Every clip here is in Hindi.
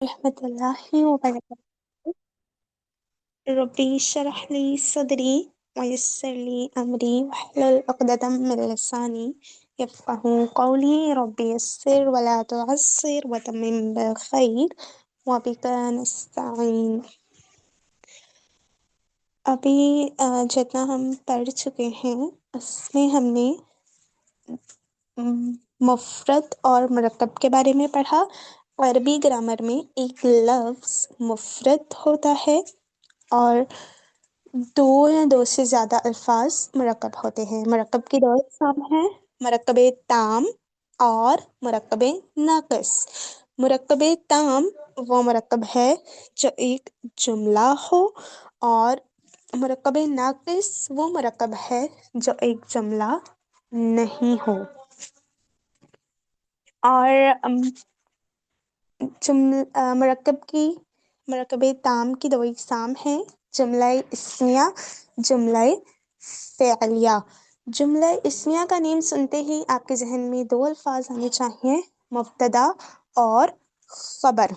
रहमतुल्लाहि व बरकातुहू। रब्बी इश्रह ली सदरी वयस्सिर ली अमरी वहलुल उक़दतम मिन लिसानी यफ़क़हू क़ौली। रब्बी यस्सिर वला तुअस्सिर वतम्मिम बिल खैर व बिका नस्तईन। अभी जितना हम पढ़ चुके हैं उसमें हमने मुफ़रद और मुरक्कब के बारे में पढ़ा। अरबी ग्रामर में एक लफ्ज़ मुफ़रद होता है और दो या दो से ज़्यादा अल्फाज मुरक्कब होते हैं। मुरक्कब की दो अक़साम हैं, मुरक्कब ताम और मुरक्कब नाक़िस। मुरक्कब ताम वो मुरक्कब है जो एक जुमला हो, और मुरक्कब नाक़िस वो मुरक्कब है जो एक जुमला नहीं हो। और मुरक्कब ताम की दो अक़साम हैं, जुमला इस्मिया, जुमला फ़िअलिया। जुमला इस्मिया का नेम सुनते ही आपके जहन में दो अल्फाज आने चाहिए, मुब्तदा और ख़बर।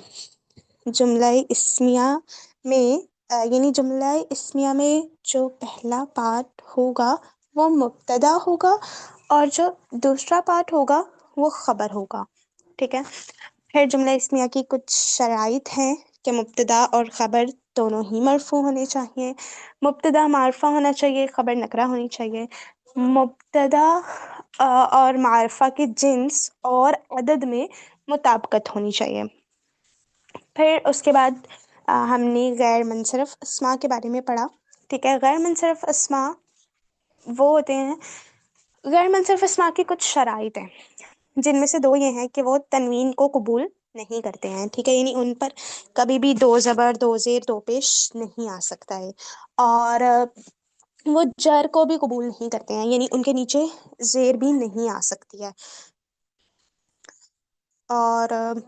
जुमला इस्मिया में यानी जुमला इस्मिया में जो पहला पार्ट होगा वो मुब्तदा होगा और जो दूसरा पार्ट होगा वो ख़बर होगा। ठीक है। फिर जुमला इस्मिया की कुछ शराइत हैं कि मुब्तदा और ख़बर दोनों ही मरफ़ू होने चाहिए, मुब्तदा मारफ़ा होना चाहिए, ख़बर नकरा होनी चाहिए। मुब्तदा और मारफ़ा के जिन्स और अदद में मुताबिकत होनी चाहिए। फिर उसके बाद हमने गैर मुनसरिफ़ अस्मा के बारे में पढ़ा। ठीक है। गैर मुनसरिफ़ अस्मा वो होते हैं, गैर मुनसरिफ़ अस्मा की कुछ शराइत हैं, जिनमें से दो ये हैं कि वो तनवीन को कबूल नहीं करते हैं। ठीक है। यानी उन पर कभी भी दो ज़बर, दो ज़ेर, दो पेश नहीं आ सकता है। और वो जर को भी कबूल नहीं करते हैं, यानी उनके नीचे ज़ेर भी नहीं आ सकती है। और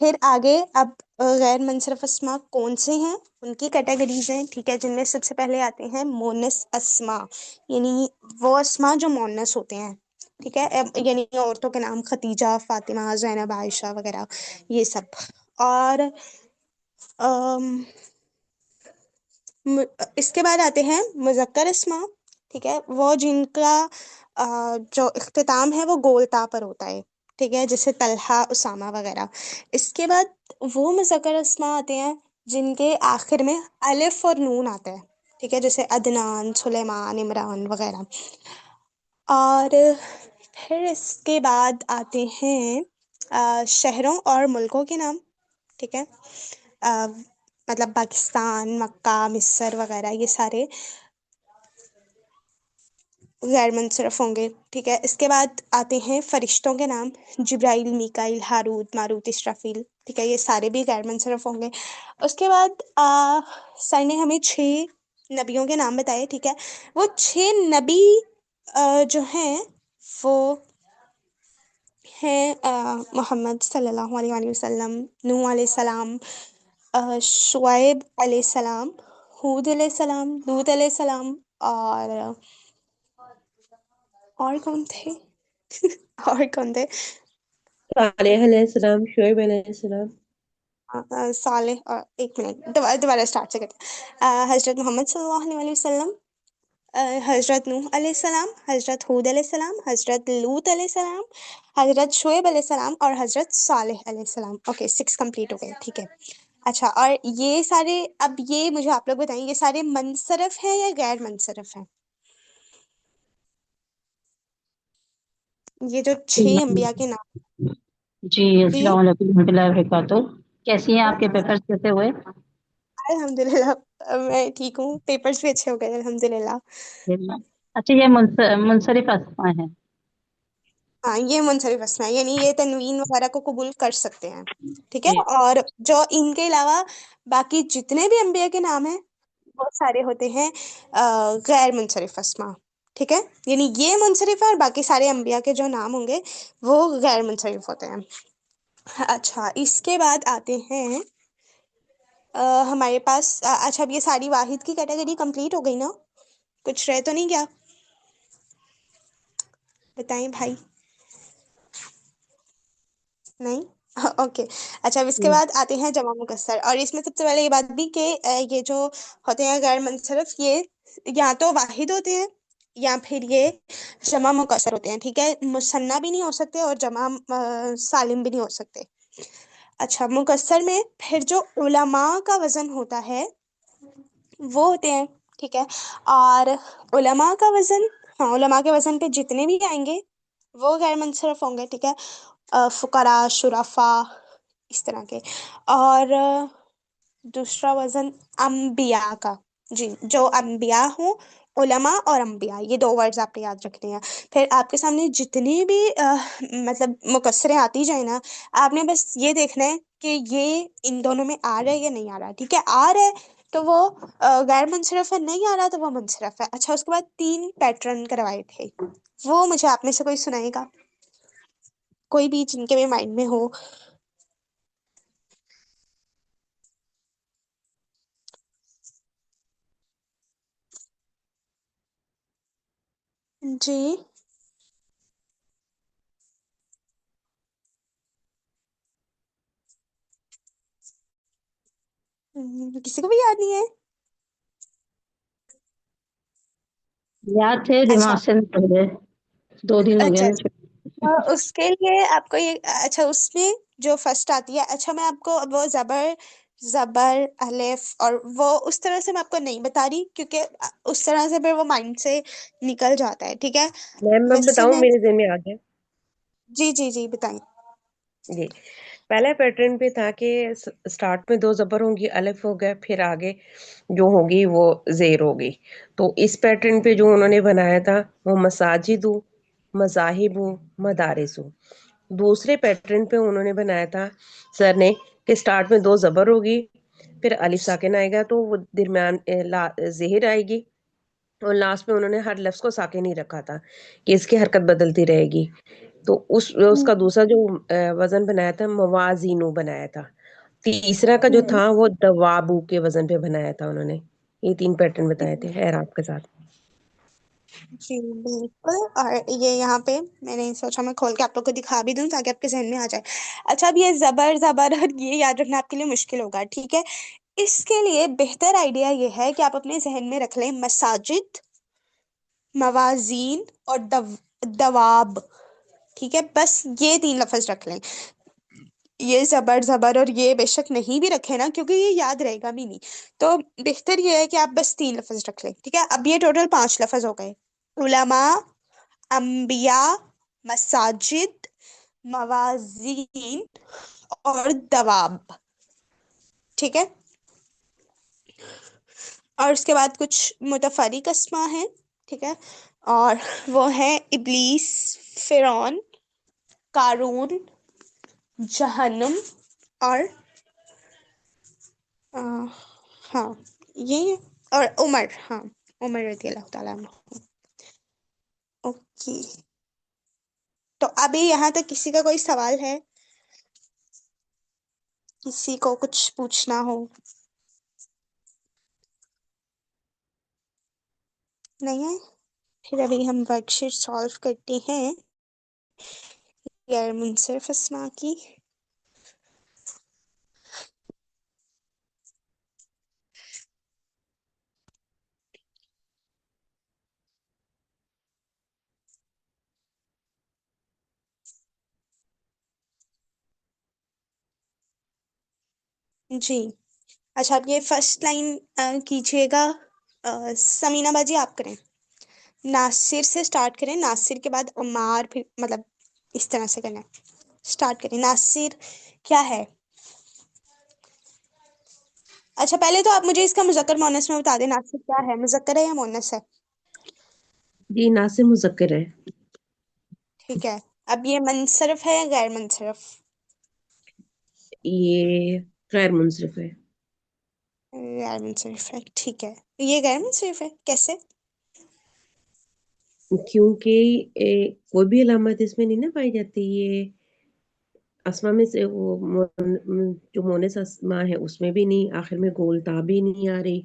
फिर आगे अब गैर मुनसरिफ़ अस्मा कौन से हैं, उनकी कैटेगरीज हैं। ठीक है। जिनमें सबसे पहले आते हैं मोनस अस्मा, यानी वो अस्मा जो मोनस होते हैं। ठीक है। यानी औरतों के नाम खतीजा, फातिमा, ज़ैनब, आयशा वगैरह ये सब। और अम, इसके बाद आते हैं मुज़क्कर अस्मा। ठीक है। वो जिनका जो इख्तिताम है वो गोलता पर होता है। ठीक है। जैसे तलहा, उसामा वगैरह। इसके बाद वो मुज़क्कर अस्मा आते हैं जिनके आखिर में अलिफ और नून आता है। ठीक है। जैसे अदनान, सुलेमान, इमरान वगैरह। और फिर इसके बाद आते हैं शहरों और मुल्कों के नाम। ठीक है। अ, मतलब पाकिस्तान, मक्का, मिस्र वगैरह ये सारे गैर मुनसरफ होंगे। ठीक है। इसके बाद आते हैं फरिश्तों के नाम, जिब्राइल, मीकाइल, हारूत, मारूत, इस्राफील। ठीक है। ये सारे भी गैर मुनसरफ होंगे। उसके बाद सर ने हमें 6 नबियों के नाम बताए। ठीक है। वो 6 नबी जो हैं वो हैं मोहम्मद सल्लल्लाहु अलैहि वसल्लम, नूह अलैहिस्सलाम, शुआइब अलैहिस्सलाम, हूद अलैहिस्सलाम, लूत अलैहिस्सलाम, और कौन थे? और कौन थे? सालेह अलैहिस्सलाम, शुएब अलैहिस्सलाम। साले, और एक मिनट, दोबारा दोबारा स्टार्ट से करते हैं। हजरत मोहम्मद सल्लल्लाहु अलैहि वसल्लम, हजरत नूह अलैहिस्सलाम, हजरत हूद अलैहिस्सलाम, हजरत लूत अलैहिस्सलाम, हजरत शुएब अलैहिस्सलाम और हजरत सालेह अलैहिस्सलाम। ओके, 6 कंप्लीट हो गए। ठीक है। अच्छा, और ये सारे, अब ये मुझे आप लोग बताएं, ये सारे मुनसरफ हैं या गैर मुनसरफ हैं? ये जो 6 अंबिया के नाम। जी, जी। अस्सलाम वालेकुम रहमतुल्लाहि व बरकातहू। कैसी हैं, आपके पेपर्स कैसे हुए? अल्हम्दुलिल्लाह, मैं ठीक हूँ, पेपर्स भी अच्छे हो गए अल्हम्दुलिल्लाह। अच्छा, ये मुनसरिफ अस्मा है। हाँ, ये मुनसरिफ अस्मा है, यानी ये तनवीन वगैरह को कबूल कर सकते हैं। ठीक है। जी। और जो इनके अलावा बाकी जितने भी अंबिया के नाम हैं वो सारे होते हैं गैर मुनसरिफ अस्मा। ठीक है। यानी ये मुनसरिफ है और बाकी सारे अंबिया के जो नाम होंगे वो गैर मुनसरिफ होते हैं। अच्छा, इसके बाद आते हैं हमारे पास अच्छा, अब ये सारी वाहिद की कैटेगरी कंप्लीट हो गई ना? कुछ रह तो नहीं गया? बताएं भाई। नहीं? ओके। अच्छा, अब इसके हम्म। बाद आते हैं जमा मुकस्सर, और इसमें सबसे पहले ये बात भी कि ये जो होते हैं गैर मुनसरफ, ये या तो वाहिद होते हैं या फिर ये जमा मुकस्सर होते हैं। ठीक है, मुसन्ना भी नहीं हो सकते और जमा सालिम भी नहीं हो सकते। अच्छा, मुकस्सर में फिर जो उलमा का वजन होता है वो होते हैं। ठीक है, और उलमा का वजन, हाँ, उलमा के वजन पे जितने भी आएंगे वो गैर मुनसरफ होंगे। ठीक है, फुकरा, शुरफा, इस तरह के। और दूसरा वजन अम्बिया का। जी, जो अम्बिया हो, उलमा और अम्बिया, ये दो वर्ड्स आपने याद रखने हैं। फिर आपके सामने जितनी भी मतलब मुकस्सरें आती जाए ना, आपने बस ये देखना है कि ये इन दोनों में आ रहा है या नहीं आ रहा। ठीक है, आ रहा है तो वो गैर मुनसरफ है, नहीं आ रहा तो वो मुनसरफ है। अच्छा, उसके बाद तीन पैटर्न करवाए थे, वो मुझे आप में से कोई सुनाएगा, कोई भी जिनके भी माइंड में हो। जी। किसी को भी याद नहीं है? याद थे, दिमाग अच्छा। से निकल गए। 2 दिन हो गए अच्छा, ना उसके लिए आपको ये, अच्छा, उसमें जो फर्स्ट आती है, अच्छा मैं आपको अब वो जबर, जबर अलिफ और वो उस तरह से मैं आपको नहीं बता रही, क्योंकि उस तरह से फिर वो माइंड से निकल जाता है। ठीक है, मैम मैं वैसे बताऊं, मैं, मेरे ज़हन में आ गया। जी जी जी बताएं। जी, पहला पैटर्न पे था कि स्टार्ट में दो जबर होंगी, अलिफ हो गया, फिर आगे जो होगी वो जेर होगी। तो इस पैटर्न पे जो उन्होंने बनाया था वो मसाजिदु, मजाहिबु, मदारिसु। दूसरे पैटर्न पे उन्होंने बनाया था सर ने कि स्टार्ट में दो जबर होगी, फिर अलिफ साकिन आएगा तो वो दरमियान जेर आएगी, और लास्ट में उन्होंने हर लफ्ज को साकिन ही रखा था कि इसकी हरकत बदलती रहेगी। तो उस उसका हम्म। दूसरा जो वजन बनाया था मवाजीनु बनाया था। तीसरा का जो हम्म। था वो दवाबू के वजन पे बनाया था उन्होंने। ये तीन पैटर्न बताए थे हम्म। एराब के साथ। जी बिल्कुल। और ये यहाँ पे मैंने सोचा मैं खोल के आप लोग को दिखा भी दूं ताकि आपके जहन में आ जाए। अच्छा, अब ये जबर, जबर और ये याद रखना आपके लिए मुश्किल होगा। ठीक है, इसके लिए बेहतर आइडिया ये है कि आप अपने जहन में रख लें मसाजिद, मवाजीन और दवाब। ठीक है, बस ये तीन लफ्ज रख लें। ये जबर, जबर और ये बेशक नहीं भी रखे ना, क्योंकि ये याद रहेगा भी नहीं। तो बेहतर ये है कि आप बस तीन लफ्ज रख लें। ठीक है, अब ये टोटल पांच लफ्ज हो गए। उलमा, अंबिया, मसाजिद, मवाजीन और दवाब। ठीक है, और उसके बाद कुछ मुतफरिक अस्मा है। ठीक है, और वो है इब्लीस, फिरौन, कारून, जहन्नुम और आ, हाँ, ये है। और उमर, हाँ, उमर रजी अल्लाह ताला अन्हु। ओके, तो अभी यहाँ तक किसी का कोई सवाल है, किसी को कुछ पूछना हो? नहीं है? फिर अभी हम वर्कशीट सॉल्व करते हैं गैर मुनसरिफ अस्मा की। जी। अच्छा, आप ये फर्स्ट लाइन कीजिएगा। समीना बाजी आप करें, नासिर से स्टार्ट करें, नासिर के बाद उमार, फिर मतलब इस तरह से करना है। स्टार्ट करें, नासिर क्या है? अच्छा, पहले तो आप मुझे इसका मुज़क्कर मुअन्नस में बता दें, नासिर क्या है, मुज़क्कर है या मुअन्नस है? जी, नासिर मुज़क्कर है। ठीक है, अब ये मुनसरफ है या गैर मुनसरफ? ये गैर मुंसरिफ है। गैर मुनसरफ है। ठीक है, ये गैर मुनसरफ है कैसे? क्योंकि कोई भी अलामत इसमें नहीं ना पाई जाती। ये अस्मा में से वो जो मोनस अस्मा है उसमें भी नहीं, आखिर में गोलता भी नहीं आ रही।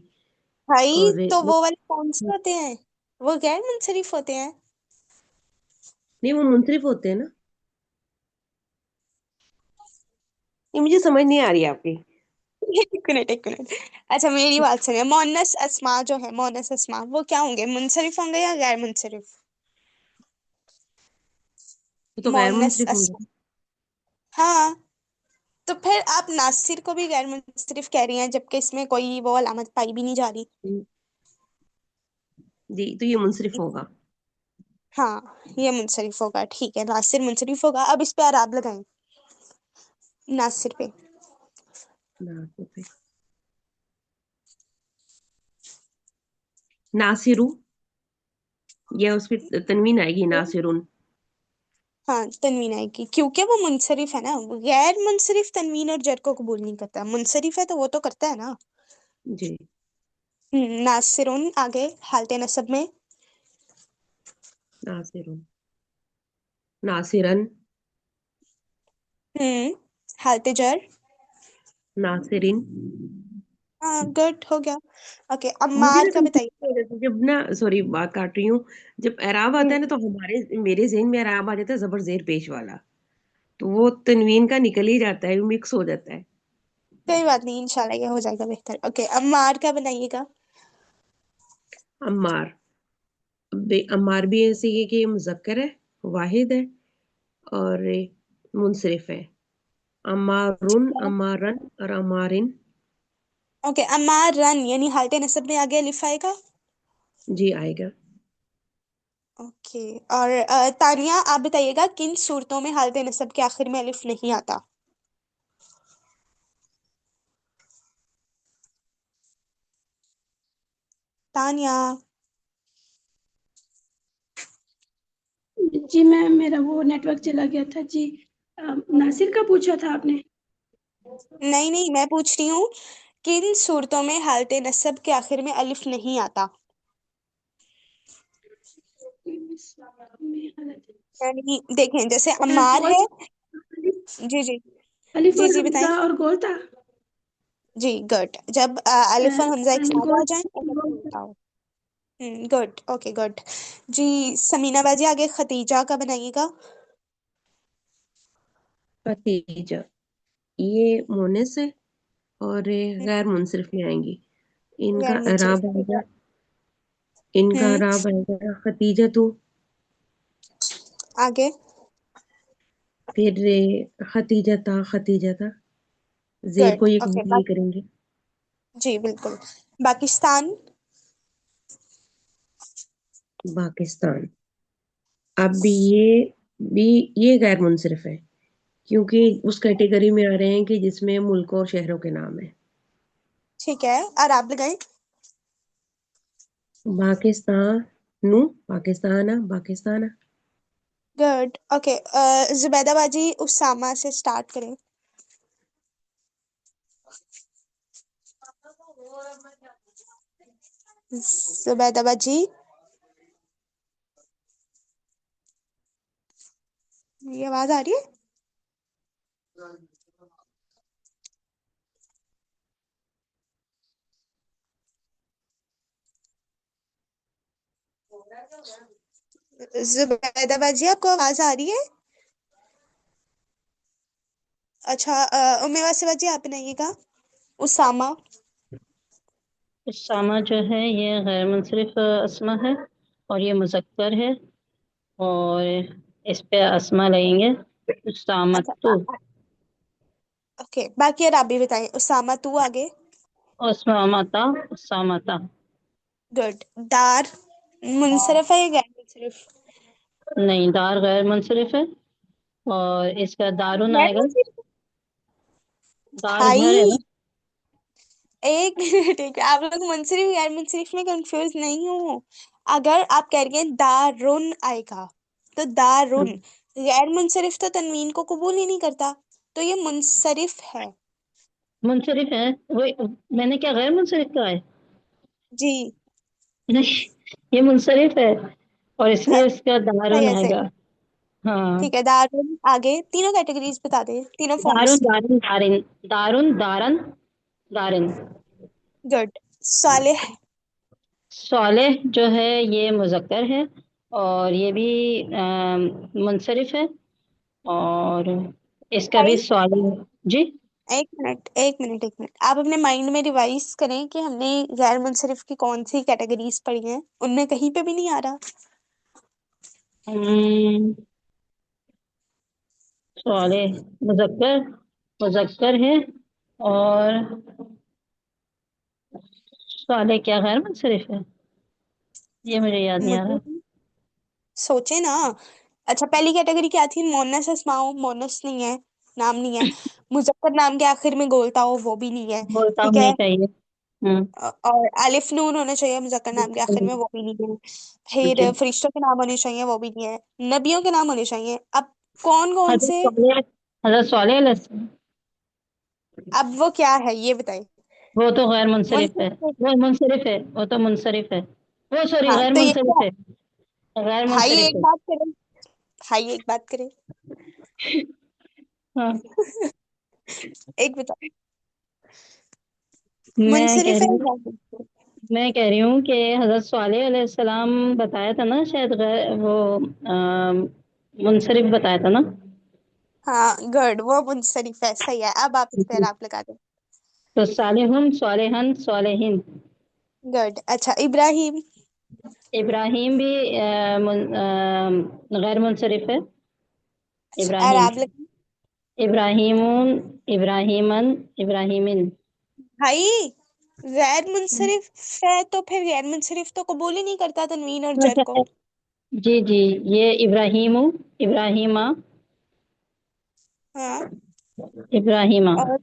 भाई, और तो वो वाले कौन से होते हैं? वो गैर मुनसरिफ होते हैं। नहीं, वो मुंसरिफ होते हैं ना। ये मुझे समझ नहीं आ रही है आपकी। एक मिनट एक मिनट। अच्छा मेरी बात सुनिए, मोनस अस्मा जो है, मोनस अस्मा वो क्या होंगे, मुनसरिफ होंगे या गैर मुनसरिफ? वो तो गैर मोनस मुंसरिफ होंगे। अस्मा। हाँ। तो फिर आप नासिर को भी गैर मुनसरिफ कह रही हैं, जबकि इसमें कोई वो अलामत पाई भी नहीं जा रही। जी, तो ये मुंसरिफ होगा। हाँ ये मुनसरिफ होगा, ठीक है, नासिर मुनसरिफ होगा। अब इस पे आराब लगाएं, नासिर पे। नासिर है। नासिरु, या उस पे तनवीन आएगी, नासिरुन। हाँ तनवीन आएगी, क्योंकि वो मुनसरिफ है ना। गैर मुनसरिफ तनवीन और जर को कबूल नहीं करता, मुनसरिफ है तो वो तो करता है ना। जी। नासिरुन आगे हालते नसब में। नासिरुन, नासिरन, हालते जर। नासिरिन। हाँ गुड हो गया। ओके मुझे अम्मार ना का बताइए। कंफ्यूज हो जाता है जब ना, सॉरी बात काट रही हूँ, जब एराब आता है ना, तो हमारे मेरे जहन में एराब आ जाता है जबर जेर पेश वाला। तो वो तनवीन का निकल ही जाता है, मिक्स हो जाता है। कोई बात नहीं, इंशाल्लाह ये हो जाएगा बेहतर। ओके अम्मार का बनाइएगा। अम्मार। अम्मार भी ऐसे ही है कि ये मुजक्कर है, वाहिद है, और मुनसरिफ है। अम्मारुन, अम्मारन और अम्मारिन। ओके अम्मार रन यानी हालते नसब में आगे अलिफ आएगा। जी आएगा। ओके। और तानिया आप बताइएगा किन सूरतों में हालते नसब के आखिर में अलिफ नहीं आता। तानिया। जी मैम, मेरा वो नेटवर्क चला गया था जी। नासिर का पूछा था आपने? नहीं नहीं, मैं पूछ रही हूँ किन सूरतों में हालते नसब के आखिर में अलिफ नहीं आता। यानी देखें जैसे अम्मार गोल है। था। जी जी। अलिफ जी और जी बताएं। हमजा और गोल था। जी गुड, जब अलिफ और हमजा एक साथ गोल आ जाए और जब गोल था। उल्टा हो। Good okay good. जी समीना बाजी आगे खतीजा का बनाइएगा। खतीजा, ये मोनेस है, और ये गैर मुनसरिफ में आएंगी। गैर इनका मुनसरिफ एराब ठीक है। आएगा, इनका हम्म। एराब आएगा खतीजा तो, आगे। फिर खतीजा था, जेर को गुड ये ओके कंप्लीट करेंगे। जी बिल्कुल। पाकिस्तान। पाकिस्तान। अब भी ये गैर मुनसरिफ है, क्योंकि उस कैटेगरी में आ रहे हैं कि जिसमें मुल्क और शहरों के नाम है। ठीक है और आप लगाएं। पाकिस्तानु, पाकिस्ताना, पाकिस्ताना। Good okay. जुबैदा बाजी उसामा से स्टार्ट करें। जुबैदा बाजी, ये आवाज आ रही है? जुबैदा बाजी आपको आवाज आ रही है? अच्छा उम्मे वासिफ बाजी आप बनाइएगा। उसामा। उसामा जो है ये गैर मुंसरिफ अस्मा है, और ये मुज़क्कर है, और इस पे अस्मा लगेंगे। उसामा अच्छा तो। ओके बाकी और आप भी बताएं। उसामा तू आगे। उसामाता, उसामाता। गुड। दार मुनसरफ है या गैर मुनसरफ? नहीं, दार गैर मुंसरिफ है, और इसका दारुन गैर आएगा। मुनसरफ। दार घर है भाई ना। एक मिनट, एक आप लोग मुनसरिफ गैर मुनसरिफ में कंफ्यूज नहीं हो। अगर आप कह रही हैं दारुन आएगा तो दारुन, हाँ, गैर मुनसरिफ तो तनवीन को कबूल ही नहीं करता, तो ये मुनसरिफ है। मुंसरिफ है। वो मैंने क्या गैर मुंसरिफ कहा है? जी। नहीं, ये मुंसरिफ है, और हाँ, इसलिए इसका सही दारुन है सही आएगा। है। हाँ। ठीक है दारुन आगे तीनों कैटेगरीज बता दे, तीनों दारुन, फॉर्म्स। दारिन, दारिन। दारुन, दारन, दारिन। गुड। सालेह। सालेह जो है ये मुज़क्कर है, और ये भी मुंसरिफ है, और इसका भी भाई सालिह। जी। एक मिनट एक मिनट एक मिनट, आप अपने माइंड में रिवाइज करें कि हमने गैर मुनसरिफ की कौन सी कैटेगरीज पढ़ी हैं, उनमें कहीं पे भी नहीं आ रहा। हम्म, सवाले मुजक्कर, मुजक्कर है। और सवाले क्या गैर मुनसरिफ है, ये मुझे याद नहीं आ मुझे रहा। सोचे ना। अच्छा, पहली कैटेगरी क्या थी? मोनस अस्माओ, मोनस नहीं है, नाम नहीं है। मुजक्कर नाम के आखिर में गोलता हो, वो भी नहीं है। बोलता ठीक होनी है। चाहिए। हम्म। और अलिफ नून होना चाहिए मुजक्कर नाम के आखिर में, वो भी नहीं है। ओके। फिर फरिश्तों के नाम होने चाहिए, वो भी नहीं है। नबियों के नाम होने चाहिए। अब कौन कौन हजरत से? सॉलेह, हजरत सॉलेह अलैहिस्सलाम, अब वो क्या है ये बताइए। वो तो गैर मुनसरिफ है। मुनसरिफ है। वो मुनसरिफ है, वो तो मुनसरिफ है। वो सॉरी, हाँ गैर तो ये मुनसरिफ क्या? है। गैर भाई मुनसरिफ एक है। बात करें, भाई एक बात करें। हाँ। एक बताओ, मैं कह मुनसरिफ है रही या हूँ, गैर मुनसरिफ? मैं कह रही हूँ कि हजरत सॉलेह अलैहिस्सलाम बताया था ना शायद, वो मुनसरिफ बताया था ना। हाँ गुड, वो मुनसरिफ है, सही है। अब आप इस पर आप लगा दें। तो सालिहुन, सालिहन, सालिहिन। गुड। अच्छा, इब्राहिम। इब्राहिम भी गैर मुनसरिफ है। अच्छा, और इब्राहिम, आप लगा। इब्राहिमून, इब्राहिमन, इब्राहिमिन। भाई गैर मुनसरिफ है तो फिर गैर मुनसरिफ तो कबूल ही नहीं करता तनवीन और जर को। अच्छा, जी जी, ये इब्राहिमु, इब्राहिमा, हाँ। इब्राहिमा। और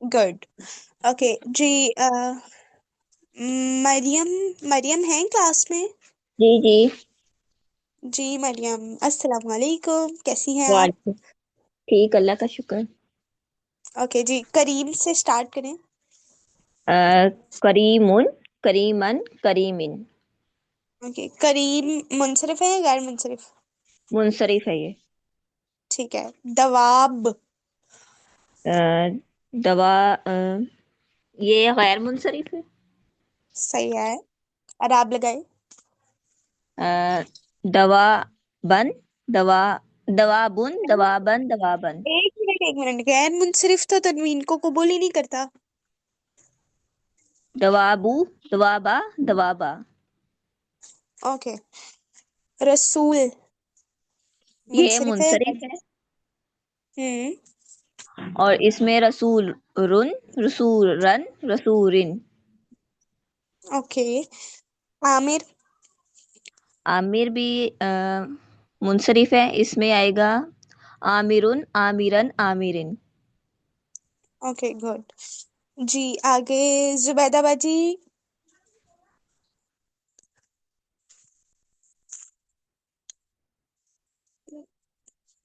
गुड। ओके जी। मरियम, मरियम है क्लास में? जी जी। जी मरियम, अस्सलाम वालेकुम, कैसी हैं आप? वालेकुम। ठीक, अल्लाह का शुक्र। ओके जी, करीम से स्टार्ट करें। करीमुन, करीमन, करीमिन। ओके, करीम मुनसरिफ है या गैर मुनसरिफ? मुनसरिफ है ये। ठीक है। दवाब। अ, दवा, ये गैर मुनसरिफ है। सही है। और आप लगाए। अ, दवा बन, दवा, दवाबुन, दवाबन, दवाबन। एक मिनट एक मिनट, गैर मुनसरिफ तो तनवीन को कबूल ही नहीं करता। दवाबू, दवाबा, दवाबा। ओके। रसूल ये मुनसरिफ है? मुनसरिफ है। हम्म। और इसमें रसूल रुन, रसूल रन, रसूरिन। ओके। आमिर। आमिर भी मुनसरिफ है, इसमें आएगा आमिरुन, आमिरन, आमिरिन। Okay good. जी आगे, जुबैदा बाजी।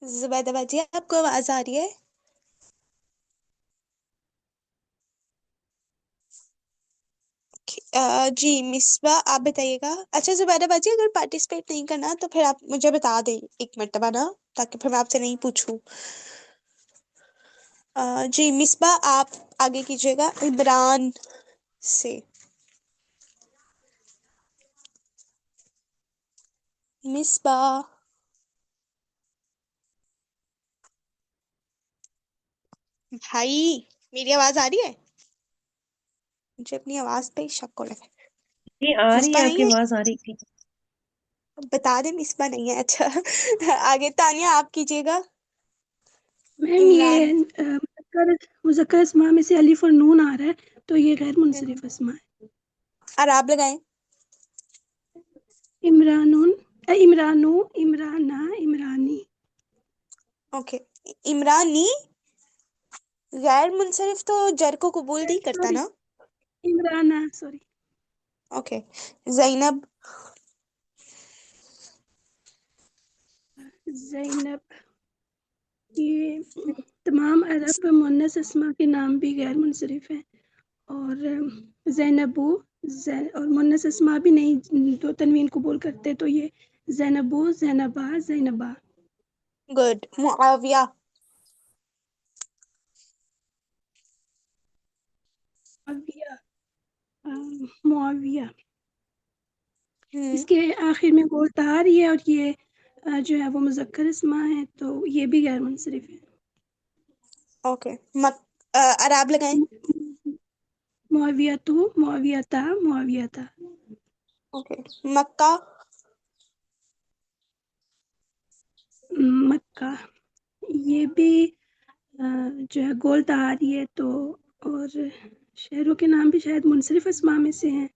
जुबैदा बाजी, आपको आवाज आ रही है? जी मिसबा, आप बताइएगा। अच्छा जुबैदा बाजी, अगर पार्टिसिपेट नहीं करना तो फिर आप मुझे बता दें एक मर्तबा ना, ताकि फिर मैं आपसे नहीं पूछूं। जी मिसबा, आप आगे कीजिएगा इमरान से। मिसबा। भाई मेरी आवाज आ रही है? मुझे अपनी आवाज पे ही शक हो रहा है। ये आ रही मिसबा है, नहीं आपकी है? आवाज आ रही थी। बता दे, मिसबा नहीं है। अच्छा आगे तानिया, आप कीजिएगा। मैम ये इमरान। मुज़क्कर, मुज़क्कर अस्मा में से अलिफ और नून आ रहा है, तो ये गैर मुनसरिफ अस्मा है। और आप लगाएं। इमरानुन, इमरानू, इमराना, इमरानी। ओके। इमरानी गैर मुनसरिफ तो जर को कबूल नहीं करता सॉरी, ना। इमराना, सॉरी। ओके। जैनब। ज़ैनब, ये तमाम अरब मुन्नस अस्मा के नाम भी गैर मुनसरिफ हैं। और ज़ैनबू, और मुन्नस अस्मा भी नहीं तो तनवीन कबूल करते, तो ये ज़ैनबू, ज़ैनबा, ज़ैनबा। गुड। मुआविया। मुआविया, मुआविया। हम्म। इसके आखिर में वो तार ही है, और ये जो है वो मुज़क्कर अस्मा है, तो ये भी गैर मुनसरिफ है। ओके। अराब लगाएं। मुआवियतु, मुआवियता, मुआवियता। ओके। मक्का। मक्का, ये भी जो है गोल तहारी है तो, और शहरों के नाम भी शायद मुनसरिफ अस्मा में से हैं,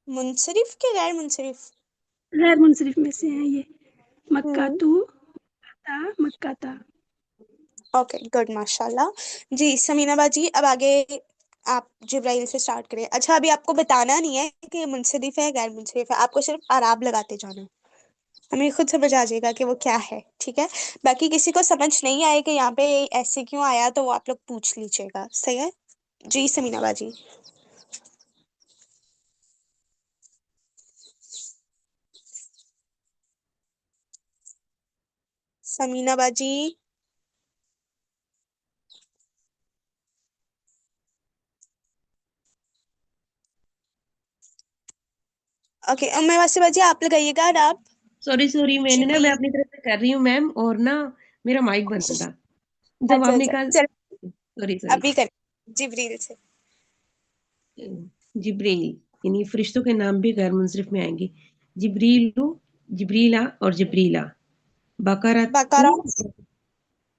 मुनसरिफ के गैर मुनसरिफ? गैर मुनसरिफ में से हैं ये। मक्का हम्म। तू, मक्का था। ओके गुड, माशाल्लाह। जी समीना बाजी, अब आगे आप जिब्राइल से स्टार्ट करें। अच्छा, अभी आपको बताना नहीं है कि ये मुनसरिफ है गैर मुनसरिफ है, आपको सिर्फ आराब लगाते जाना है। हमें खुद समझ आ जाएगा कि वो क्या है, ठीक है। बाकी किसी को समझ नहीं आए कि यहाँ पे ऐसे क्यों आया, तो वो आप लोग पूछ लीजिएगा, सही है। जी समीना बाजी। समीना बाजी। ओके, उम्मे वासी बाजी आप लगाइएगा आराब। सॉरी सॉरी, मैं जिब्रील। अपनी तरफ से कर रही हूँ मैम, और ना मेरा माइक बंद था जब अच्छा आपने अच्छा, कहा। चल सॉरी सॉरी। अभी कर, जिब्रील से। जिब्रील, यानी फरिश्तों के नाम भी गैर मुंसरिफ में आएंगे। जिब्रीलु, जिब्रीला और जिब्रीला। बकरतु, बकरा।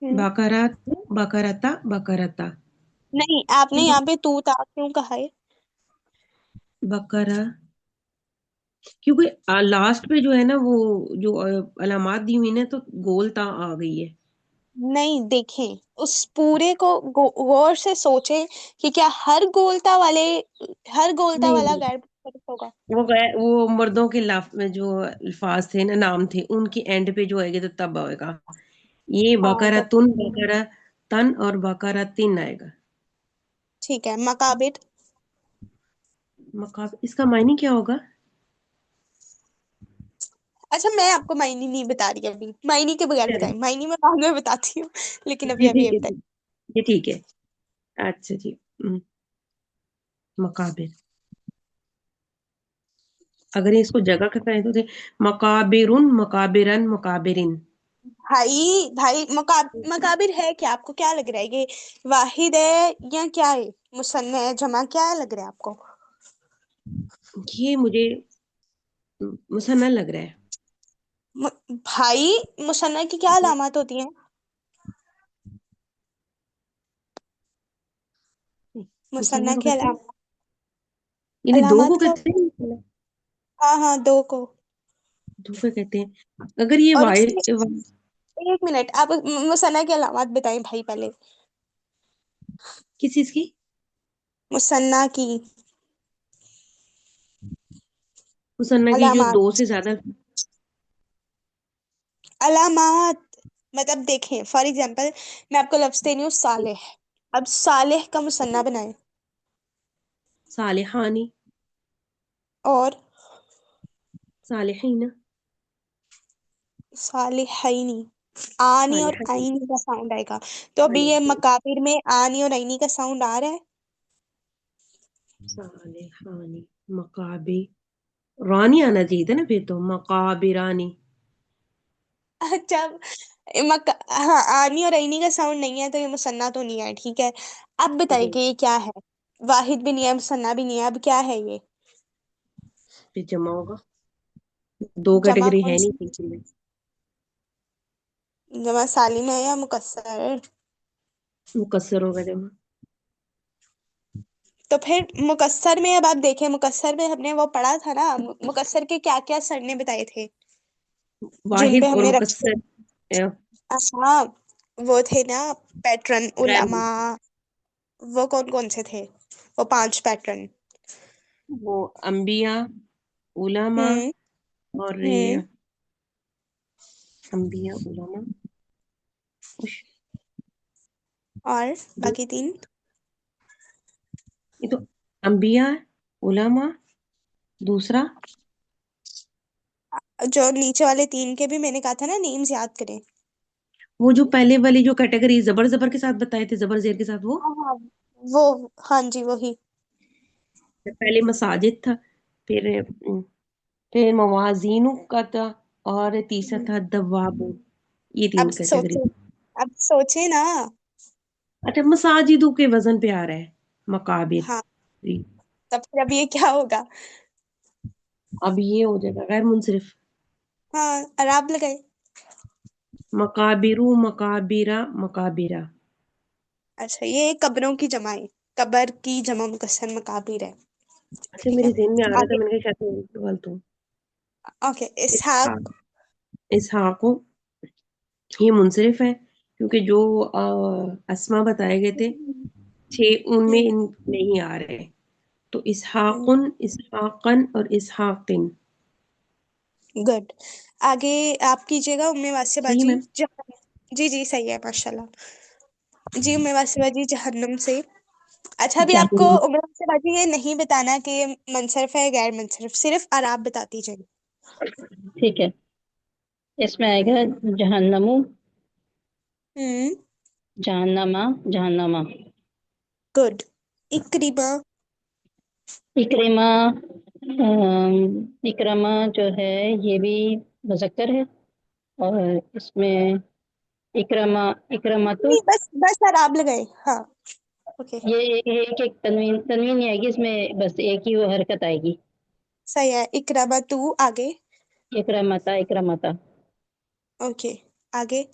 हम्म। बकरतु, बकरता, बकरता। नहीं, आपने यहाँ पे तू ता क्यों कहा है? बकरा, क्योंकि लास्ट पे जो है ना वो जो अलामात दी हुई ना, तो गोलता आ गई है। नहीं, देखें उस पूरे को गौर से सोचें कि क्या हर गोलता नहीं वाला नहीं, गैर मुनसरिफ होगा? वो मर्दों के लाफ में जो अल्फाज थे ना, नाम थे, उनके एंड पे जो आएगा तो तब आएगा। ये हाँ बकरा तो तुन, बकरा तन और बकरा तीन आएगा। ठीक है। मकाबिर। मकाब, इसका मायने क्या होगा? अच्छा, मैं आपको मायनी नहीं बता रही, अभी मायनी के बगैर चलिए, बताएं, मायनी मैं बाद में बताती हूँ, लेकिन अभी जी अभी ये ठीक है, बताएं। ठीक, ये ठीक है। अच्छा जी। मकाबिर, अगर इसको जगह का कहें तो मकाबिरुन, मकाबिरन, मकाबिरिन। भाई भाई, मकाबिर है क्या? आपको क्या लग रहा है ये वाहिद है या क्या है? मुसन्ना है, जमा, क्या लग रहा है आपको? ये मुझे मुसन्ना लग रहा है। भाई, मुसन्ना की क्या अलामत होती हैं? मुसन्ना मुसन्ना को की कहते हैं, अलामत, यानी दो को अलामत क्या कहते होती हैं। है? हाँ हाँ, दो को। दो को कहते हैं। अगर ये और वाहिद, इसकी, एक मिनट, आप मुसन्ना की अलामत बताएं भाई पहले। किस चीज की? मुसन्ना की मुसन्ना की जो अलामत, दो से ज्यादा। अलामत मतलब देखें, फॉर एग्जांपल मैं आपको लफ्ज दे रही हूँ सालेह। अब सालेह का मुसन्ना बनाए। सालिहानी, और सालिहीन, सालिहैनी, आनी और सालिहानी, आईनी का साउंड आएगा। तो अभी ये मकाबिर में आनी और आईनी का साउंड आ रहा है। सालिहानी, मकाबी, रानी आना चाहिए था ना फिर तो, मकाबिरानी। अच्छा, हाँ, आनी और आईनी का साउंड नहीं है तो ये मुसन्ना तो नहीं है, ठीक है। अब बताइए जी, कि ये क्या है? वाहिद भी नहीं है, मुसन्ना भी नहीं है, अब क्या है ये? फिर जमा होगा। दो जमा कैटेगरी कौन है नहीं सी? तीसरी में। जमा सालिम है या मुकस्सर? मुकस्सर होगा जमा। तो फिर मुकस्सर में, अब आप देखें, मुकस्सर में हमने वो पढ़ा था ना, मुकस्सर के क्या क्या सरने बताए थे जिन पे वाहिद और हमने रखे। मुकस्सर हाँ, वो थे ना पैटर्न गैर उलमा। वो कौन कौन से थे? वो पांच पैटर्न। वो अंबिया, उलमा, हम्म। और ये हम्म। अंबिया, उलमा, उश, और दो, बाकी तीन? ये तो अंबिया, उलमा, दूसरा। जो नीचे वाले तीन के भी मैंने कहा था ना, नेम्स याद करें। वो जो पहले वाली जो कैटेगरी जबर जबर के साथ बताए थे, जबर जेर के साथ, वो हाँ हाँ, वो, हाँ जी वही। पहले मसाजिद था, फिर फिर मवाजीनु का था, और तीसरा हम्म। था दवाबु। ये अब तीन कैटेगरी। सोचे, अब सोचे ना। अच्छा, मसाजिदू के वजन पे आ रहा है, मकाबिर। हाँ, जी। तब फिर अब ये क्या होगा? अब ये हो जाएगा गैर मुंसरिफ। हाँ, अराब लगाए। मकाबिरू, मकाबिरा, मकाबिरा। अच्छा, ये कब्रों की जमा है, कबर की जमा मुकस्सर मकाबिर है। अच्छा, ठीक है, मेरे ज़हन में आ रहा था, आगे। मैंने कहा शायद गलत हूँ। ओके, इसहाक, इसहाक। इसहाको, ये मुंसरिफ है क्योंकि जो अस्मा बताए गए थे 6, उनमें नहीं आ रहे। तो इसहाकुन, इसहाकन और इसहाकिन। गुड। आगे आप कीजिएगा उम्मे वासिया सही है बाजी मैम? जी जी, सही है, माशाल्लाह। जी, उम्मे वासिया बाजी जहन्नुम से। अच्छा, अभी आपको जहन्नम। उम्मे वासिया बाजी ये नहीं बताना कि ये मुनसरिफ है गैर मुनसरिफ, सिर्फ आराब बताती जाइए। ठीक है, इसमें आएगा जहन्नमू, हम्म। जहन्नमा, जहन्नमा। गुड। इक्रिमा। इक्रिमा, इक्रमा जो है ये भी मुज़क्कर है, और इसमें इक्रमा, इक्रमा तो नहीं, बस बस आराब लगाए। हाँ, ओके, ये एक एक तनवीन, तनवीन नहीं आएगी इसमें, बस एक ही वो हरकत आएगी। सही है। इक्रमा तू आगे। इक्रामता, इक्रामता। ओके, आगे।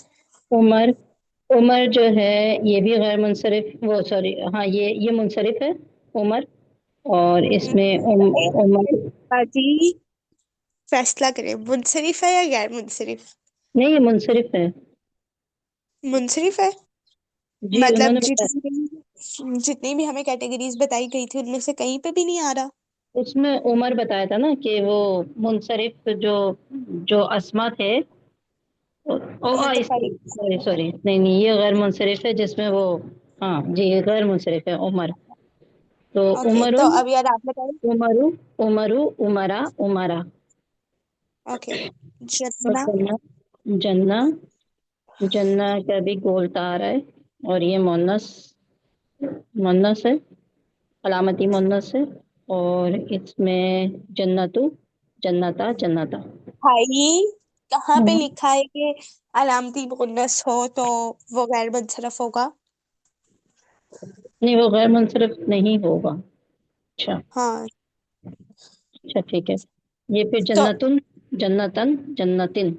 उमर, उमर जो है ये भी गैर मुनसरिफ, वो सॉरी, हाँ ये मुनसरिफ है, उमर। और इसमें एक उमर, मिनट बाजी, फैसला करें, मुनसरिफ है या गैर मुनसरिफ? नहीं ये मुनसरिफ है। मुनसरिफ है। जी मतलब उन्होंने बताया, जितनी भी हमें कैटेगरीज बताई गई थी उनमें से कहीं पे भी नहीं आ रहा। उसमें उमर बताया था ना कि वो मुनसरिफ जो जो अस्मा थे, तो इसकी, भाई, सॉरी सॉरी, नहीं नहीं ये गैर मुनसरिफ है जिसमें वो, हाँ जी ये गैर मुनसरिफ है उमर। तो ओके, तो उमरुन, अब यार आप बताइए। उमरु, उमरु, उमरा, उमरा। ओके, और जन्ना। जन्ना, जन्ना, जन्ना का भी गोलता आ रहा है, और ये मोनस, मोनस है, अलामती मोनस है। और इसमें जन्नतु, जन्नता, जन्नता। भाई, कहाँ पे हम्म, लिखा है कि अलामती मुन्नस हो तो वो गैर मुनसरफ होगा? नहीं वो गैर मुनसरिफ नहीं होगा। अच्छा, हाँ, अच्छा ठीक है। ये फिर तो जन्नतुन, जन्नतन, जन्नतिन।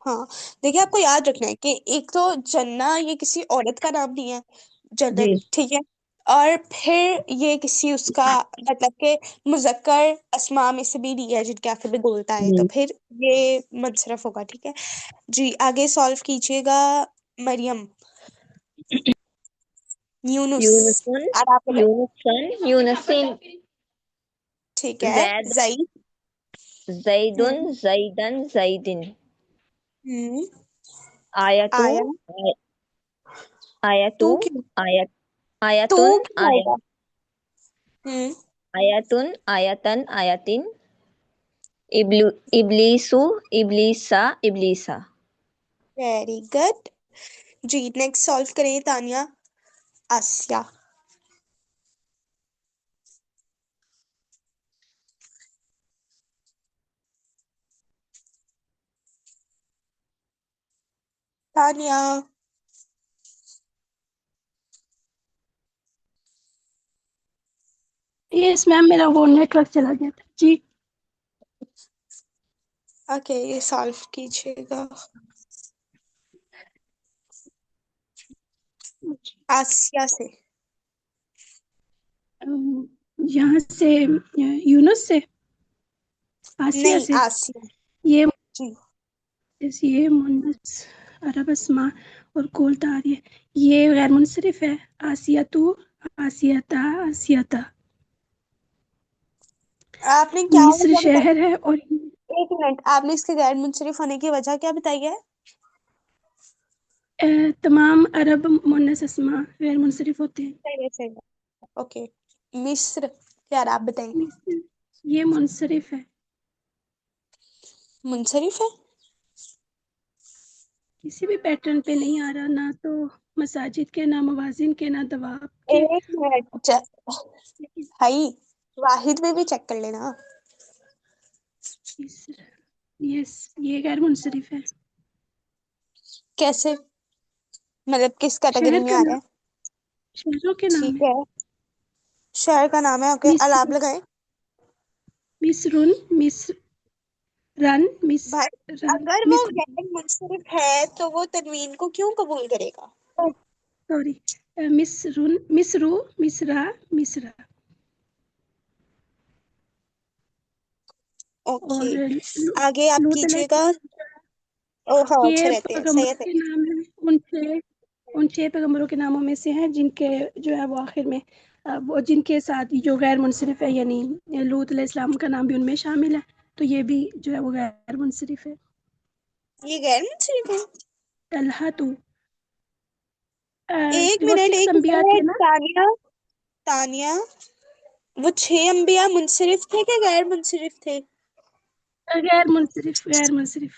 हाँ, देखिए, आपको याद रखना है कि एक तो जन्ना ये किसी औरत का नाम नहीं है, जी। जन्नत, ठीक है। और फिर ये किसी उसका मतलब के मुजक्कर अस्मा में से भी नहीं है जिनके आखिर में बोलता है, तो हम्म, फिर ये मुनसरफ होगा, ठीक है। जी, आगे सॉल्व कीजिएगा। मरियम। यूनुस। यूनुसन, और आप बताइए। यूनुसन, यूनसिन, ठीक है। जैद, जई। जैदुन, हम्म। जैदन, जैदिन। हम्म। आयतु, आया। आयतु, तू क्यों? आयत, तू आयतुन, क्यों आयत, आएगा? हम्म। आयतुन, आयतन, आयतिन। इब्लु, इब्लीसु, इब्लीसा, इब्लीसा। Very good. जी, नेक्स्ट सॉल्व करें तानिया। आसिया। तानिया। यस मैम, मेरा वो नेटवर्क चला गया था जी। ओके, ये सॉल्व कीजिएगा। आसिया से। यहाँ से यूनुस से, आसिया नहीं, से। आसिया। ये जी। ये मुन्नस, अरब अस्मा और कोलतार, ये गैर मुनसरिफ है। आसिया तू, आसियाता, आसियाता। आपने क्या मिस्र वजह बताई? शहर है और एक मिनट, आपने इसके गैर मुनसरिफ होने की वजह क्या बताई है? तमाम अरब मुन्नस अस्मा गैर मुनसरिफ होते हैं। सही है, सही है। ओके। मिस्र, क्या आप बताएं? मिस्र, ये मुनसरिफ है। मुनसरिफ है। किसी भी पैटर्न पे नहीं आ रहा, ना तो मसाजिद के, ना मवाजिन के, ना दवाब के। एक मिनट भाई, वाहिद में भी चेक कर लेना। मिस्र, यस, ये गैर मुनसरिफ है। कैसे? मतलब किस कैटेगरी शहर में का आ रहा नाम, है? शहरों के नाम ठीक है। है, शहर का नाम है। ओके, मिस्र, अलाब लगाए। मिस्रुन, मिस्रन, भाई, मिस्रन, अगर वो मिस्र, गैर मुंसरिफ है तो वो तनवीन को क्यों कबूल करेगा? सॉरी, मिस्रुन, मिस्रू, मिस्रा, मिस्रा। ओके, और आगे आप लूत कीजिएगा। अलैहिस्सलाम, ओ हाँ, अच्छे ये रहते हैं, सही है पैगंबरों सही के नाम हैं। उन छह पैगंबरों के नामों में से हैं जिनके जो है वो आखिर में वो जिनके साथ जो गैर मुनसरिफ है, यानी लूत अलैहिस्सलाम का नाम भी उनमें शामिल है, तो ये भी जो है वो गैर मुनसरिफ है। है। ये गैर मुंसरिफ है? तलहा तू, एक वो मिनट, 6 एक अंबिया थे मिनट, ना। तानिया, तानिया, वो 6 अंबिया मुंसरिफ थे क्या गैर मुंसरिफ थे? गैर मुनसरिफ, गैर मुनसरिफ।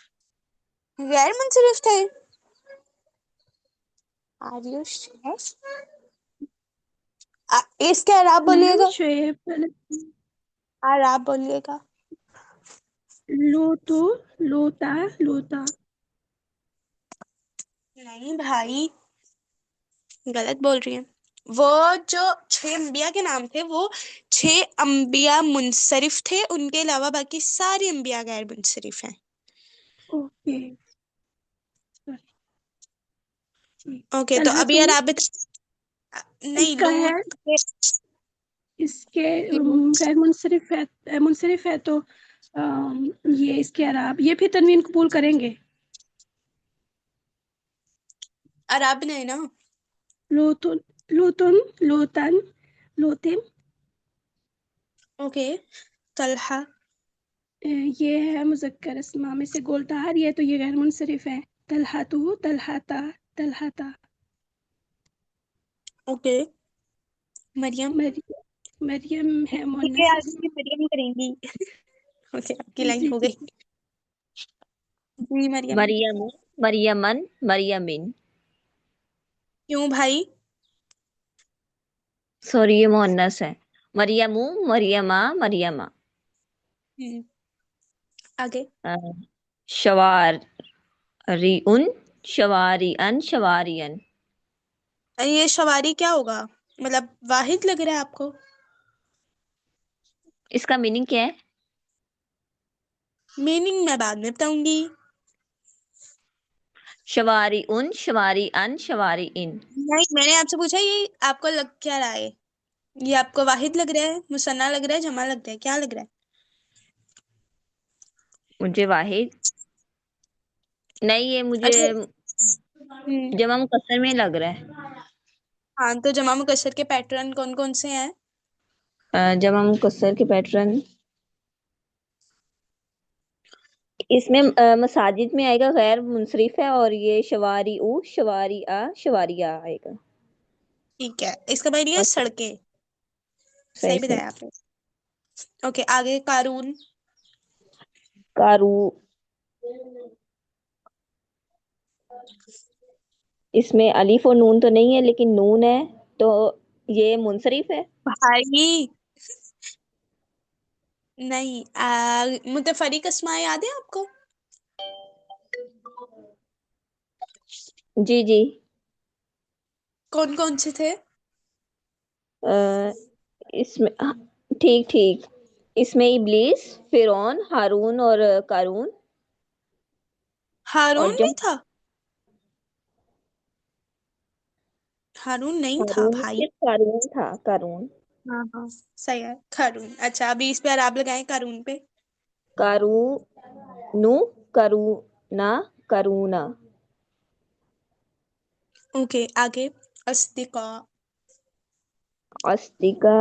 गैर मुंसरिफ थे। Are you sure? इसके अलावा मैम बोलिएगा। शुएब, और आप बोलिएगा। लोतो, लोता, लोता। नहीं भाई, गलत बोल रही हैं। वो जो 6 अंबिया के नाम थे, वो 6 अंबिया मुनसरिफ थे, उनके अलावा बाकी सारे अंबिया गैर मुनसरिफ हैं। ओके, सॉरी, ठीक। ओके, तो तलहा अभी तू, यार आप नहीं, इसका है, लूत इसके लूत मुनसरिफ है तो ये इसके अराब, ये फिर तनवीन कबूल करेंगे। अरब नहीं ना? लोतुन, लोतुन, लोतन, लोतिन। ओके, तलहा। ये है मुज़क्कर अस्मा में से गोलतार, ये तो ये गैर मुनसरिफ है। तलहातु, तलहाता, तलहाता। ओके, मरियम। मरियम, मरियम है ठीक है, मुअन्नस आगे इस्म। भी मरियम करेंगी। ओके, आपकी लाइन जी हो जी। गई। जी मरियम। मरियम, मरियमन, मरियमिन। क्यों भाई? सॉरी, ये मुअन्नस है। मरियमु, मरियमा, मरियमा। हम्म, आगे। अ, शवारिउन, शवारिअन, शवारियन। ये सवारी क्या होगा? मतलब वाहिद लग रहा है आपको? इसका मीनिंग क्या है? मीनिंग मैं बाद में बताऊंगी। शवारिउन, शवारिअन, शवारिइन। नहीं, मैंने आपसे पूछा ये आपको लग क्या रहा है? ये आपको वाहिद लग रहा है, मुसन्ना लग रहा है, जमा लग रहा है, क्या लग रहा है? मुझे वाहिद नहीं, ये मुझे अच्छा। हम्म। जमा मुकस्सर में लग रहा है। हाँ, तो जमा मुकस्सर के पैटर्न कौन कौन से हैं? जमा मुकस्सर के पैटर्न इसमें मसाजिद में आएगा, गैर मुनसरिफ है, और ये शवारी उ, शवारी आ, शवारिया आएगा। ठीक है, इसका मतलब ये ओके, सड़कें। सही सही सही। बताया आपने। ओके, आगे कारून। कारू, इसमें अलीफ और नून तो नहीं है, लेकिन नून है, तो ये मुनसरिफ है। भाई नहीं, मुतफरिक अस्मा याद है आपको? जी जी। कौन कौन से थे? अ, इसमें ठीक ठीक, इसमें इब्लीस, फिरौन, हारून और कारून। और हारून जो भी था? हारून नहीं था हारून भाई। सिर्फ कारून था, कारून। हाँ हाँ, सही है, कारून। अच्छा, अभी इस पे आप लगाएं कारून पे। कारूनु, करूना, करूना। ओके, आगे। अस्तिका। अस्तिका,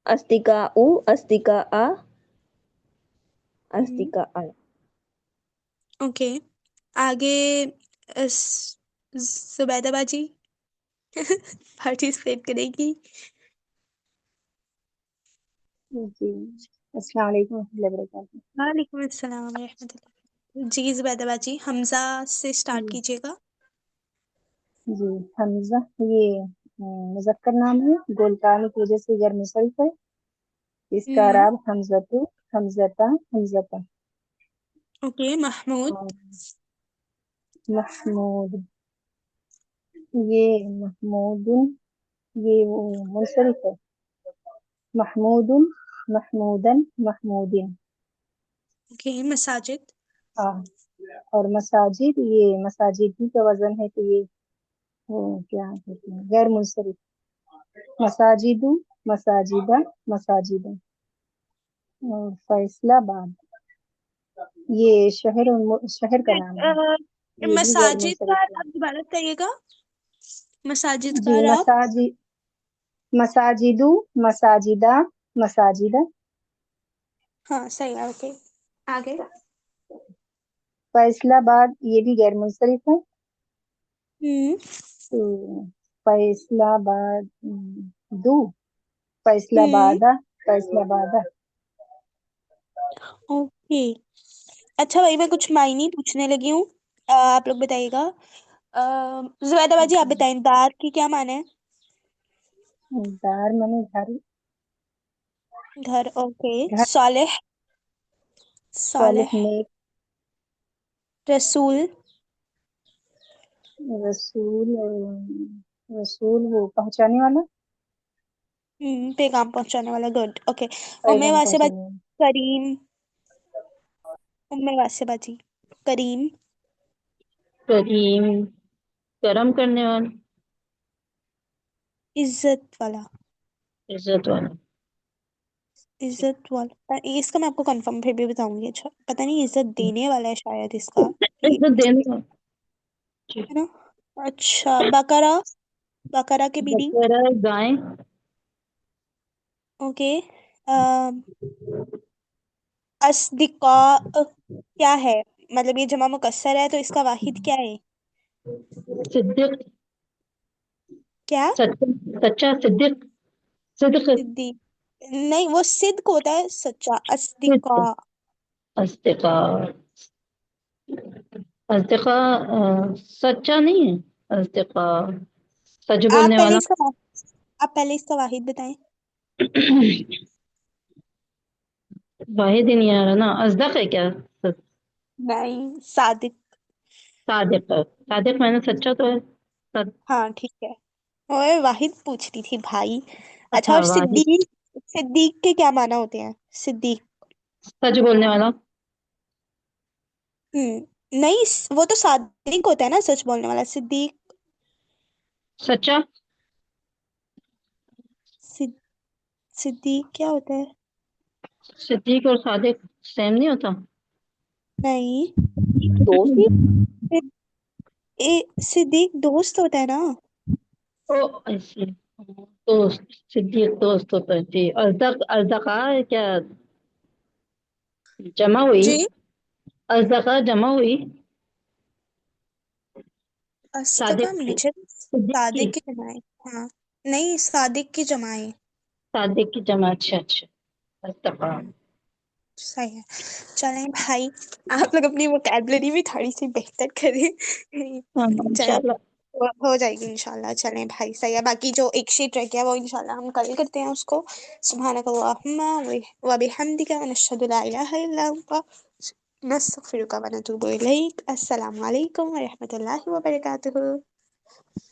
अस्तिका उ, अस्तिका आ, हम्म, अस्तिका आ। ओके, आगे। जुबैदा बाजी पार्टिसिपेट करेगी। जी, अस्सलाम वालेकुम रहमतुल्लाहि वबरकातुहू। वालेकुम अस्सलाम रहमतुल्लाह। जी जुबैदा बाजी, हमजा से स्टार्ट जी कीजिएगा। जी, हमजा ये मुज़क्कर नाम है, गोलकानी की वजह से गैर मुंसरिफ है। इसका हम्म। अराब हमजतु, हमजता, हमजता। ओके, महमूद। और महमूद, ये महमूदुन, ये वो मुनसरिफ है। महमूदुन, महमूदन, महमूदिन। ओके, मसाजिद। हाँ, और मसाजिद, ये मसाजिद ही का वजन है, तो ये वो क्या कहते हैं, गैर मुनसरिफ। मसाजिदु, मसाजिदा, मसाजिदा। और फैसलाबाद, ये शहर और शहर का नाम है, ये भी गैर मसाजिद का मुनसरिफ है। आप दोबारा कहिएगा, मसाजिद जी, का आप। मसाजिदु, मसाजिदा, मसाजिदा। हाँ सही है, ओके। आगे। फैसलाबाद, ये भी गैर मुनसरिफ है। हम्म। तो फैसलाबाद, दू, हम्म। फैसलाबादा, फैसलाबादा। ओके। अच्छा भाई, मैं कुछ मायने पूछने लगी हूँ। आप लोग बताइएगा। जुबैदा बाजी, आप बताएं, दार की क्या माने है? दार मने घर। घर, ओके। घर, सालेह। सालिह, सालेह। नेक। रसूल। रसूल, रसूल वो पहुंचाने वाला, पैगाम पहुंचाने वाला, गुड, ओके। उम्मे पैगाम वासे बाजी। पहुंचाने वाला। करीम। उम्मे वासे बाजी। करीम। करीम, करम करने वाला, इज्जत वाला। इज्जत वाला। इज्जत वाला, इसका मैं आपको कंफर्म फिर भी बताऊंगी। अच्छा, पता नहीं, इज्जत देने वाला है शायद इसका। ये इज्जत देने वाला। जी। है ना। अच्छा, बकरा। बकरा की मीनिंग। बकरा, गाय। ओके। अस्दिका क्या है? मतलब ये जमा मुकस्सर है, तो इसका वाहिद क्या है? सिद्दीक, क्या? सच्चा, सच्चा सिद्दीक, सिद्दीक, सिद्दीक। नहीं, वो सिद्क होता है, सच्चा। अस्दिका। सिद्दीक। अस्तिका, अस्तिका, सच्चा नहीं है। अस्तिका, सच आप बोलने पहले वाला। इसका आप पहले इसका वाहिद बताएं। वाहिद ही नहीं आ रहा ना, अजदक है क्या? नहीं, सादिक। सादिक, सादिक मैंने सच्चा तो है। हाँ ठीक है। और वाहिद पूछ रही थी भाई। अच्छा, अच्छा, और वाहिद, सिद्दीक। सिद्दीक के क्या माना होते हैं? सिद्दीक। सच बोलने वाला। नहीं, वो तो सादिक होता है ना, सच बोलने वाला। सिद्दीक। सच्चा। सिद, सिद्दीक क्या होता है? सिद्दीक और सादिक सेम नहीं होता। नहीं। दोस्त ही। सिद, सिद्दीक दोस्त होता है ना। ओ, ऐसे, दोस्त, सिद्दीक दोस्त होता है जी। अजदक, अजदका है क्या? जमा हुई। जी। अजदका जमा हुई। अस्दका सादिक की, मुझे सिद्दीक की। सादिक की जमाए। हाँ। नहीं, सादिक की जमाए। सादिक की जमा, अच्छा अच्छा। अजदका। सही है। चलें भाई, आप लोग अपनी वोकैबलरी भी थोड़ी सी बेहतर करें। हाँ, चलें, इंशाल्लाह। हो जाएगी इंशाल्लाह। चलें भाई, सही है। बाकी जो एक शीट रह गया वो इंशाल्लाह हम कल करते हैं उसको। सुब्हानकल्लाहुम्मा व बिहम्दिका नशहदु ला इलाहा इल्ला अंता नस्तगफिरुका व नतूबु इलैक। अस्सलामु अलैकुम व रहमतुल्लाहि व बरकातुहू।